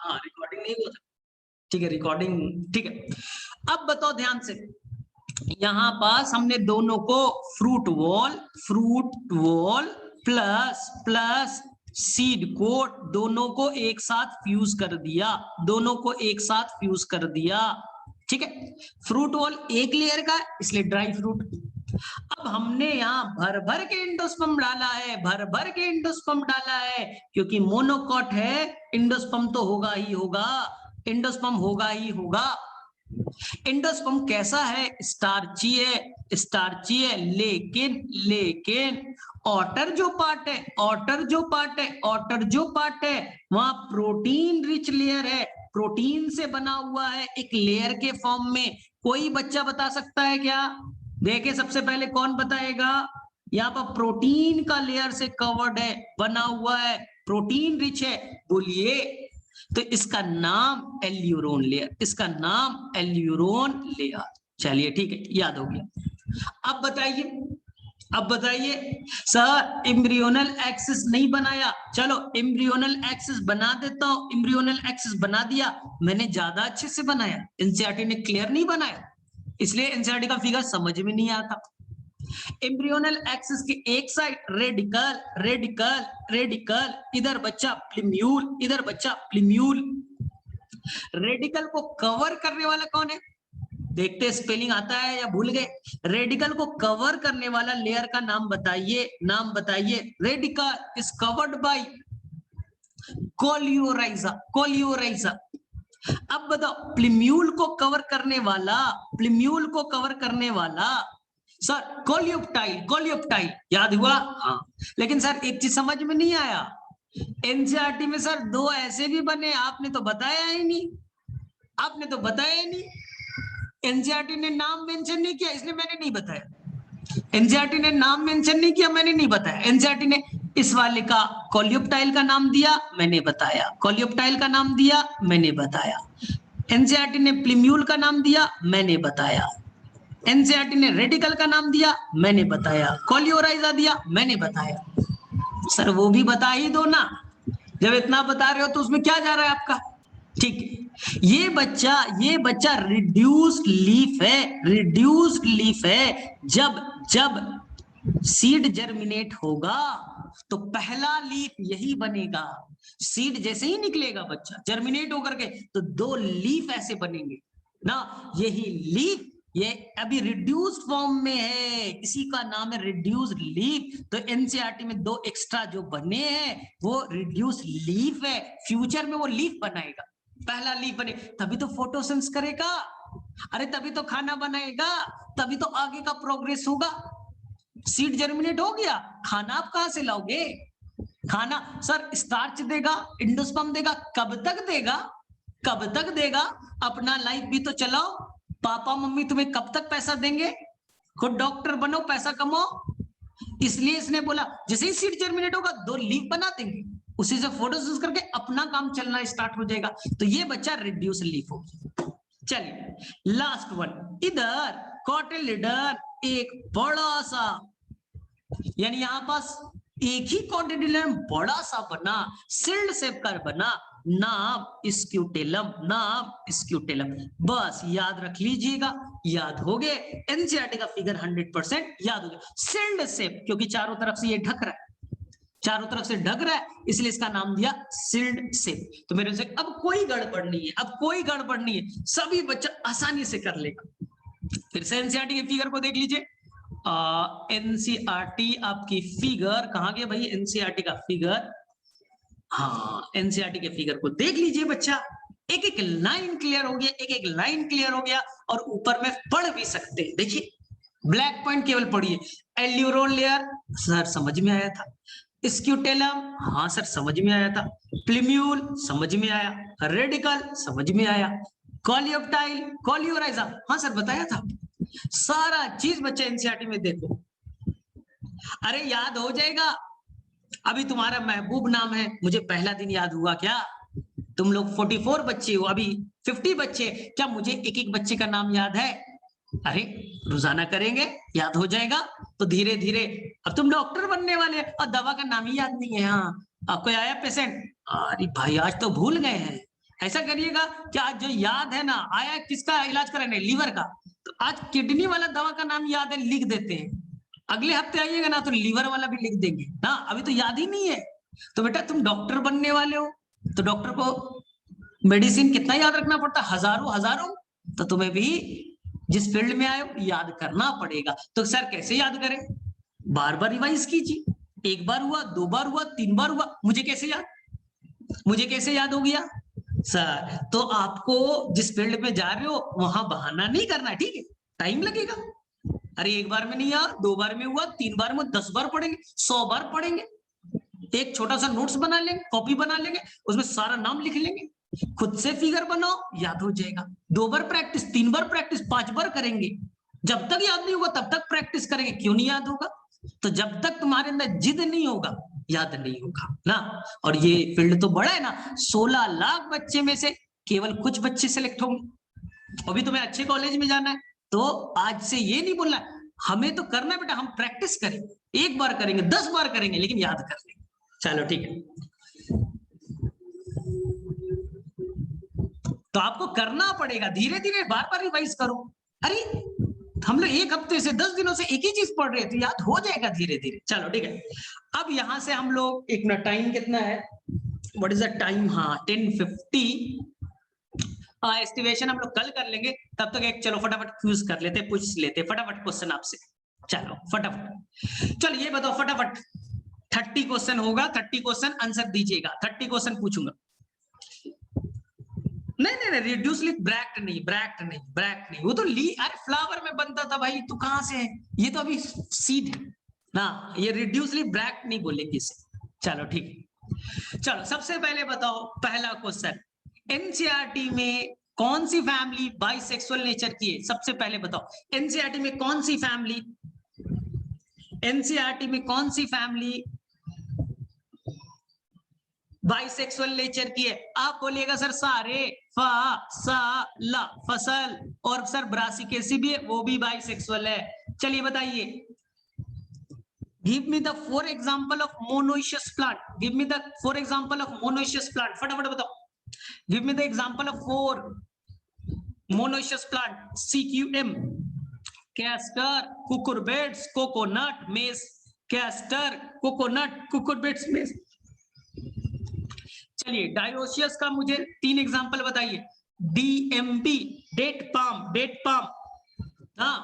हाँ रिकॉर्डिंग नहीं हुआ था, ठीक है रिकॉर्डिंग, ठीक है। अब बताओ ध्यान से, यहां पास हमने दोनों को fruit wall plus plus seed coat दोनों को एक साथ फ्यूज कर दिया, दोनों को एक साथ फ्यूज कर दिया, ठीक है। फ्रूट वॉल एक लेयर का इसलिए ड्राई फ्रूट। अब हमने यहाँ भर भर के इंडोस्पर्म डाला है, भर भर के इंडोस्पर्म डाला है, क्योंकि मोनोकॉट है, इंडोस्पर्म तो होगा ही होगा, इंडोस्पर्म होगा ही होगा। इंडोस्पर्म कैसा है? स्टार्ची है, स्टार्ची है, लेकिन लेकिन outer जो पार्ट है, outer जो पार्ट है, outer जो पार्ट है वहां प्रोटीन रिच लेयर है, प्रोटीन से बना हुआ है एक लेयर के फॉर्म में। कोई बच्चा बता सकता है क्या? देखे सबसे पहले कौन बताएगा? यहाँ पर प्रोटीन का लेयर से कवर्ड है, बना हुआ है, प्रोटीन रिच है, बोलिए। तो इसका नाम एल्यूरोन लेयर, इसका नाम एल्यूरोन लेयर। चलिए ठीक है, याद हो गया। अब बताइए, अब बताइए सर एम्ब्रियोनल एक्सिस नहीं बनाया, चलो एम्ब्रियोनल एक्सिस बना देता हूं, एम्ब्रियोनल एक्सिस बना दिया, मैंने ज्यादा अच्छे से बनाया, एनसीईआरटी ने क्लियर नहीं बनाया, इसलिए एनसीईआरटी का फिगर समझ में नहीं आता। एम्ब्रियोनल एक्सिस की एक साइड रेडिकल रेडिकल रेडिकल, इधर बच्चा प्लिम्यूल, इधर बच्चा प्लिम्यूल। रेडिकल को कवर करने वाला कौन है? देखते स्पेलिंग आता है या भूल गए? रेडिकल को कवर करने वाला लेयर का नाम बताइए, नाम बताइए। Radical is covered by coleorhiza, coleorhiza. अब बताओ प्लिम्यूल को कवर करने वाला, प्लिम्यूल को कवर करने वाला सर कोलियोप्टाइल, कोलियोप्टाइल याद हुआ? हाँ। लेकिन सर एक चीज समझ में नहीं आया, एनसीईआरटी में सर दो ऐसे भी बने, आपने तो बताया ही नहीं, आपने तो बताया ही नहीं। एनसीईआरटी ने नाम मेंशन नहीं किया इसलिए मैंने नहीं बताया, एनसीईआरटी ने नाम मेंशन नहीं किया मैंने नहीं बताया, एनसीईआरटी ने इस वाले का कोलियोप्टाइल का नाम दिया मैंने बताया, कोलियोप्टाइल का नाम दिया मैंने बताया, एनसीईआरटी ने प्लिम्यूल का नाम दिया मैंने बताया, एनसीईआरटी ने रेडिकल का नाम दिया मैंने बताया, कोलियोराइजा दिया मैंने बताया। सर वो भी बता ही दो ना, जब इतना बता रहे हो तो उसमें क्या जा रहा है आपका? ठीक है, ये बच्चा रिड्यूस्ड लीफ है, रिड्यूस्ड लीफ है। जब जब सीड जर्मिनेट होगा तो पहला लीफ यही बनेगा, सीड जैसे ही निकलेगा बच्चा जर्मिनेट होकर के तो दो लीफ ऐसे बनेंगे ना, यही लीफ ये अभी रिड्यूस्ड फॉर्म में है, इसी का नाम है रिड्यूस्ड लीफ। तो एनसीईआरटी में दो एक्स्ट्रा जो बने हैं वो रिड्यूस्ड लीफ है, फ्यूचर में वो लीफ बनाएगा, पहला लीफ बने तभी तो फोटोसिंथेसिस करेगा, अरे तभी तो खाना बनाएगा, तभी तो आगे का प्रोग्रेस होगा। सीड जर्मिनेट हो गया, खाना आप कहां से लाओगे? खाना सर स्टार्च देगा, इंडोस्पर्म देगा, कब तक देगा, कब तक देगा? अपना लाइफ भी तो चलाओ, पापा मम्मी तुम्हें कब तक पैसा देंगे? खुद डॉक्टर बनो, पैसा कमाओ। इसलिए इसने बोला जैसे ही सीड जर्मिनेट होगा दो लीफ बना देंगे, उसी से फोटोसिंथेसिस करके अपना काम चलना स्टार्ट हो जाएगा, तो ये बच्चा रिड्यूस लीफ हो। चलिए लास्ट वन, इधर कॉटिलिडन एक बड़ा सा, यानी यहां पास एक ही कॉटिलिडन बड़ा सा बना, सिल्ड शेप का बना, नाम स्क्यूटेलम, नाम स्क्यूटेलम। बस याद रख लीजिएगा, याद हो गए, एनसीईआरटी का फिगर 100% याद हो गया। सिल्ड शेप क्योंकि चारों तरफ से ये ढक रहा है, चारों तरफ से ढक रहा है इसलिए इसका नाम दिया सिल्ड शेप। तो मेरे से अब कोई गड़बड़ नहीं है, अब कोई गड़बड़ नहीं है, सभी बच्चा आसानी से कर लेगा। फिर से एनसीईआरटी के फिगर को देख लीजिए, एनसीईआरटी आपकी फिगर कहां गया भाई? एनसीईआरटी का फिगर, हाँ एनसीईआरटी के फिगर को देख लीजिए बच्चा, एक एक लाइन क्लियर हो गया, एक एक लाइन क्लियर हो गया, और ऊपर में पढ़ भी सकते हैं। देखिए ब्लैक पॉइंट केवल पढ़िए, एल्यूरोन लेयर सर समझ में आया था, स्क्यूटेलम हाँ सर समझ में आया था, प्लिम्यूल समझ में आया, रेडिकल समझ में आया, कोलियोप्टाइल, कोलियोराइजा हाँ सर बताया था, सारा चीज बच्चा एनसीईआरटी में देखो, अरे याद हो जाएगा। अभी तुम्हारा महबूब नाम है, मुझे पहला दिन याद हुआ क्या? तुम लोग 44 बच्चे हो, अभी 50 बच्चे, क्या मुझे एक एक बच्चे का नाम याद है? अरे रोजाना करेंगे याद हो जाएगा, तो धीरे धीरे अब तुम डॉक्टर बनने वाले हैं और दवा का नाम ही याद नहीं है। हाँ कोई आया पेशेंट, अरे भाई आज तो भूल गए हैं, ऐसा करिएगा कि आज जो याद है ना, आया किसका इलाज कराने, लीवर का, तो आज किडनी वाला दवा का नाम याद है, लिख देते हैं। अगले हफ्ते आइएगा ना तो लीवर वाला भी लिख देंगे ना, अभी तो याद ही नहीं है। तो बेटा तुम डॉक्टर बनने वाले हो, तो डॉक्टर को मेडिसिन कितना याद रखना पड़ता, हजारों हजारों। तो तुम्हें भी जिस फील्ड में आए हो याद करना पड़ेगा। तो सर कैसे याद करें, बार बार रिवाइज कीजिए। एक बार हुआ, 2 बार हुआ, 3 बार हुआ, मुझे कैसे याद हो गया सर? तो आपको जिस फील्ड में जा रहे हो वहां बहाना नहीं करना, ठीक है? टाइम लगेगा। अरे एक बार में नहीं यार, 2 बार में हुआ, 3 बार में, 10 बार पढ़ेंगे, 100 बार पढ़ेंगे। एक छोटा सा नोट्स बना लेंगे, कॉपी बना लेंगे, उसमें सारा नाम लिख लेंगे, खुद से फिगर बनाओ, याद हो जाएगा। 2 बार प्रैक्टिस, 3 बार प्रैक्टिस, 5 बार करेंगे। जब तक याद नहीं होगा तब तक प्रैक्टिस करेंगे। क्यों नहीं याद होगा? तो जब तक तुम्हारे अंदर जिद नहीं होगा, याद नहीं होगा ना। और ये फील्ड तो बड़ा है ना, 16 लाख बच्चे में से केवल कुछ बच्चे सिलेक्ट होंगे। अभी तुम्हें अच्छे कॉलेज में जाना है, तो आज से ये नहीं बोलना है हमें तो करना है बेटा, हम प्रैक्टिस करेंगे, 1 बार करेंगे, 10 बार करेंगे, लेकिन याद कर लेंगे। चलो ठीक है, तो आपको करना पड़ेगा, धीरे धीरे बार बार रिवाइज करो। अरे हम लोग 1 हफ्ते से 10 दिनों से एक ही चीज पढ़ रहे हैं, तो याद हो जाएगा धीरे धीरे। चलो ठीक है, अब यहां से हम लोग एक ना, टाइम कितना है, व्हाट इज द टाइम, हाँ 10:50। एस्टिमेशन हम लोग कल कर लेंगे, तब तक एक चलो फटाफट क्विज कर लेते, पूछ लेते फटाफट क्वेश्चन आपसे। चलो फटाफट, चलो ये बताओ फटाफट, 30 क्वेश्चन होगा, 30 क्वेश्चन आंसर दीजिएगा। 30 क्वेश्चन पूछूंगा। नहीं, रिड्यूसली ब्रैक्ट नहीं, वो तो ली, अरे फ्लावर में बनता था भाई, तू कहां से है? ये तो अभी सीड है ना, ये रिड्यूसली ब्रैक्ट नहीं बोलेंगे इसे। चलो ठीक है, चलो सबसे पहले बताओ, पहला क्वेश्चन, एनसीईआरटी में कौन सी फैमिली बाइसेक्सुअल नेचर की है? सबसे पहले बताओ, एनसीईआरटी में कौन सी फैमिली, एनसीईआरटी में कौन सी फैमिली बाइसेक्सुअल नेचर की है? आप बोलिएगा सर सारे, फा सा ला, फसल, और सर ब्रासिकेसी भी है, वो भी बाइसेक्सुअल है। चलिए बताइए, give me the 4 example of monoecious plant, give me the 4 example of monoecious plant, फटाफट बताओ, give me the example of 4 monoecious plant. CQM, castor, cucurbits, coconut, mess, castor, coconut, cucurbits, mess. चलिए dioecious का मुझे 3 example बताइए। DMP, date palm, हाँ,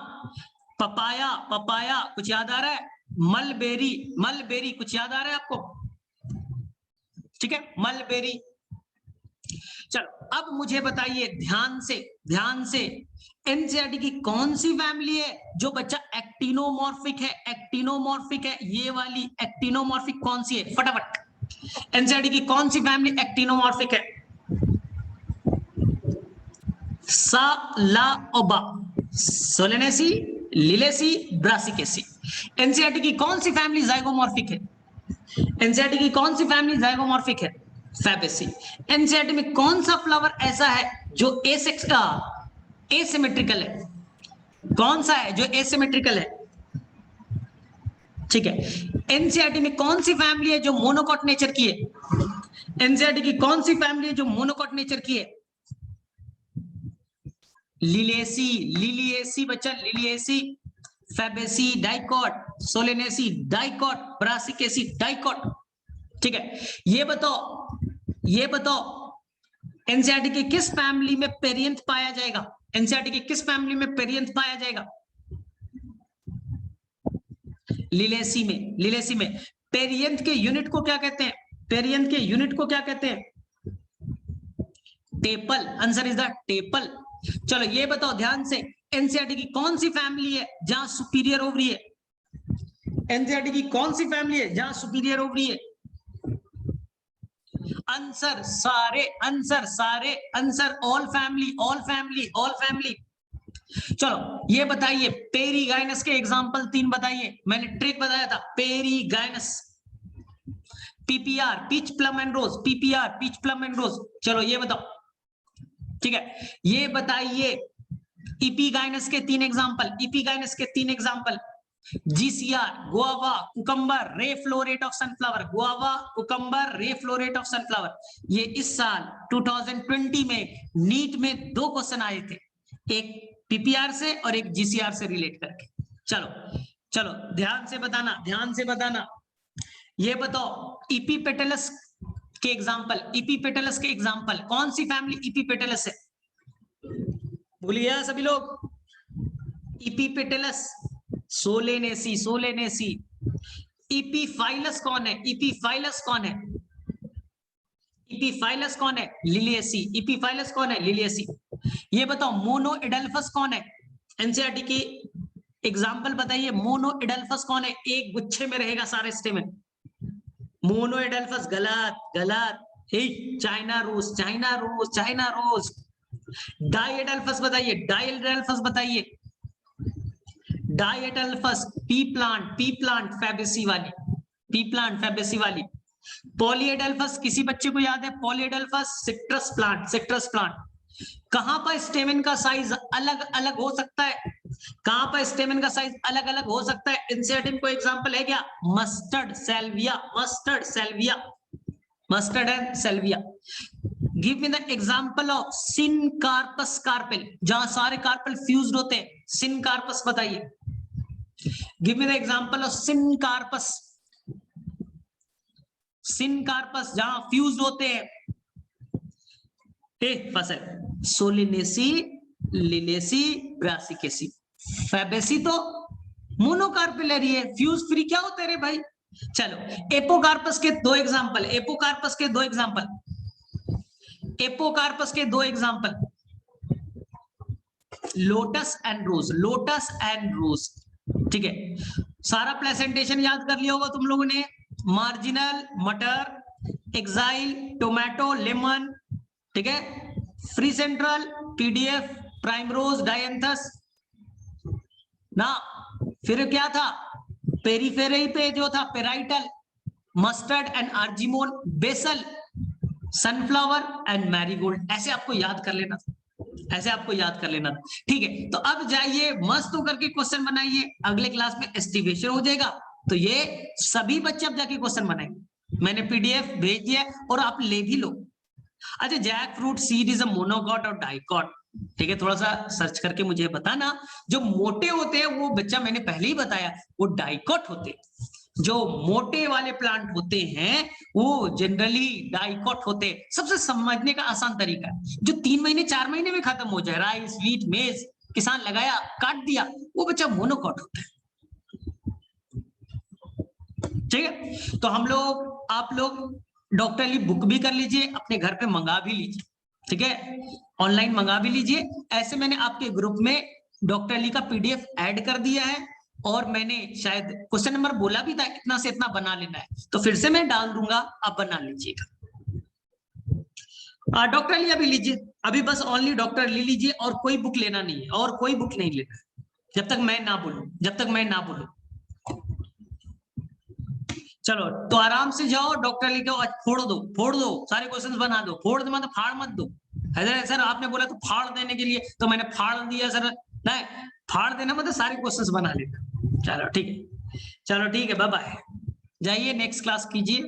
papaya, कुछ याद आ रहा है? मलबेरी, कुछ याद आ रहा है आपको? ठीक है, मलबेरी। चलो अब मुझे बताइए ध्यान से, एनसीईआरटी की कौन सी फैमिली है जो बच्चा एक्टिनोमॉर्फिक है, ये वाली एक्टिनोमॉर्फिक कौन सी है? फटाफट, एनसीईआरटी की कौन सी फैमिली एक्टिनोमॉर्फिक है? सालाओबा, सोलेनेसी, लिलेसी, ब्रासिकेसी। एनसीईआरटी की कौन सी फैमिली जाइगोमॉर्फिक है? एनसीईआरटी की कौन सी फैमिली जाइगोमॉर्फिक है? फैबेसी। एनसीईआरटी में कौन सा फ्लावर ऐसा है जो एसिमेट्रिकल है? कौन सा है जो एसिमेट्रिकल है? ठीक है, एनसीईआरटी में कौन सी फैमिली है जो मोनोकॉट नेचर की है? एनसीईआरटी की कौन सी फैमिली है जो मोनोकॉट नेचर की है? लिलिएसी बच्चा, Liliaceae, Fabaceae dicot, Solanaceae dicot, Brassicaceae dicot. ठीक है, ये बताओ एनसीईआरटी की किस फैमिली में पेरियंथ पाया जाएगा? एनसीईआरटी की किस फैमिली में पेरियंथ पाया जाएगा? लिलेसी में। पेरियंथ के यूनिट को क्या कहते हैं? Tepal. Answer is the tepal. चलो ये बताओ ध्यान से, एनसीईआरटी की कौन सी फैमिली है जहां सुपीरियर ओवरी है? एनसीईआरटी की कौन सी फैमिली है जहां सुपीरियर ओवरी है? आंसर सारे, ऑल फैमिली। चलो ये बताइए, पेरीगाइनस के एग्जांपल 3 बताइए। मैंने ट्रिक बताया था, perigynous, PPR, peach plum and rose. चलो ये बताओ, ठीक है, ये बताइए, इपीगाइनस के 3 example, GCR, guava, cucumber, ray flow rate of sunflower, guava, cucumber, ray flow rate of sunflower। ये इस साल 2020 में नीट में 2 क्वेश्चन आए थे, एक PPR से और एक GCR से रिलेट करके। चलो चलो ध्यान से बताना, ध्यान से बताना। ये बताओ इपीपेटलस के एग्जाम्पल, इपीपेटलस के एग्जाम्पल, कौन सी फैमिली इपीपेटलस है? भूलिए सभी लोग। इपीपेटलस सोलेनेसी, सोलेनेसी। इपीफाइलस कौन है? इपीफाइलस कौन है? इपीफाइलस कौन है? लिलिएसी। इपीफाइलस कौन है? लिलिएसी। ये बताओ मोनो एडल्फस कौन है? एनसीईआरटी की एग्जाम्पल बताइए, मोनो एडल्फस कौन है? एक गुच्छे में रहेगा सारे स्टेमन। मोनो एडल्फस गलत, गलत। China rose, China rose, China rose. Diadelphous बताइए, डाई एडल्फस बताइए। Diadelphous pea plant Fabaceae वाली, पी प्लांट फैबेसी वाली। पॉलीएडल्फस किसी बच्चे को याद है? Polyadelphous citrus plant, citrus plant. कहां पर स्टेमन का साइज अलग अलग हो सकता है? कहां पर स्टेमन का साइज अलग अलग हो सकता है? इंसर्टिंग को एग्जांपल है क्या? Mustard, सेल्विया, mustard, सेल्विया, mustard and सेल्विया। Give me the example of syncarpous carpel, जहां सारे कार्पेल फ्यूज्ड होते हैं। सिनकार्पस बताइए। Give me the example of syncarpous, syncarpous जहां फ्यूज्ड होते हैं। फसल सोलिनेसी, लिलेसी, ब्रासिकेसी। फैबेसी तो मोनोकार्पेलरी है, फ्यूज फ्री क्या होते रे भाई। चलो एपोकार्पस के 2 एग्जांपल, एपोकार्पस के 2 एग्जांपल, एपोकार्पस के 2 example. Lotus and rose, lotus and rose. ठीक है, सारा प्रेजेंटेशन याद कर लिया होगा तुम लोगों ने। मार्जिनल, मटर, एक्साइल, टोमेटो, लेमन, ठीक है, free central, PDF, primrose, dianthus ना। फिर क्या था? पेरीफेरी पे जो था parietal, mustard and argemone, basal, sunflower and marigold. ऐसे आपको याद कर लेना, ऐसे आपको याद कर लेना। ठीक है, तो अब जाइए मस्त होकर के क्वेश्चन बनाइए, अगले क्लास में एस्टिमेशन हो जाएगा। तो ये सभी बच्चे अब जाके क्वेश्चन बनाएंगे। मैंने पीडीएफ भेज दिया और आप ले भी लो। अच्छा, jackfruit seed is a monocot और डाइकॉट। ठीक है, थोड़ा सा सर्च करके मुझे बताना। जो मोटे होते हैं वो बच्चा मैंने पहले ही बताया, वो डाइकॉट होते हैं। जो मोटे वाले प्लांट होते हैं वो जनरली डाइकॉट होते हैं। सबसे समझने का आसान तरीका है, जो 3 महीने 4 महीने में खत्म हो जाए, राइस, व्हीट, मेज, किसान लगाया, काट दिया, वो बच्चा मोनोकॉट होता है। ठीक है, तो हम लोग, आप लोग डॉक्टर ली बुक भी कर लीजिए, अपने घर पे मंगा भी लीजिए। ठीक है, ऑनलाइन मंगा भी लीजिए। ऐसे मैंने आपके ग्रुप में डॉक्टर ली का पीडीएफ ऐड कर दिया है, और मैंने शायद क्वेश्चन नंबर बोला भी था इतना से इतना बना लेना है, तो फिर से मैं डाल दूंगा, आप बना लीजिएगा। डॉक्टर ली अभी लीजिए, अभी बस ओनली डॉक्टर ली लीजिए, और कोई बुक लेना नहीं है, और कोई बुक नहीं लेना जब तक मैं ना बोलूं, जब तक मैं ना बोलूं। चलो तो आराम से जाओ, डॉक्टर लिखो, फोड़ दो, फोड़ दो, सारे क्वेश्चंस बना दो। फोड़ दो मतलब फाड़ मत दो। सर आपने बोला तो फाड़ देने के लिए, तो मैंने फाड़ दिया सर। नहीं, फाड़ देना मतलब सारे क्वेश्चंस बना लेना। चलो ठीक है, चलो ठीक है, बाय बाय। जाइए नेक्स्ट क्लास कीजिए।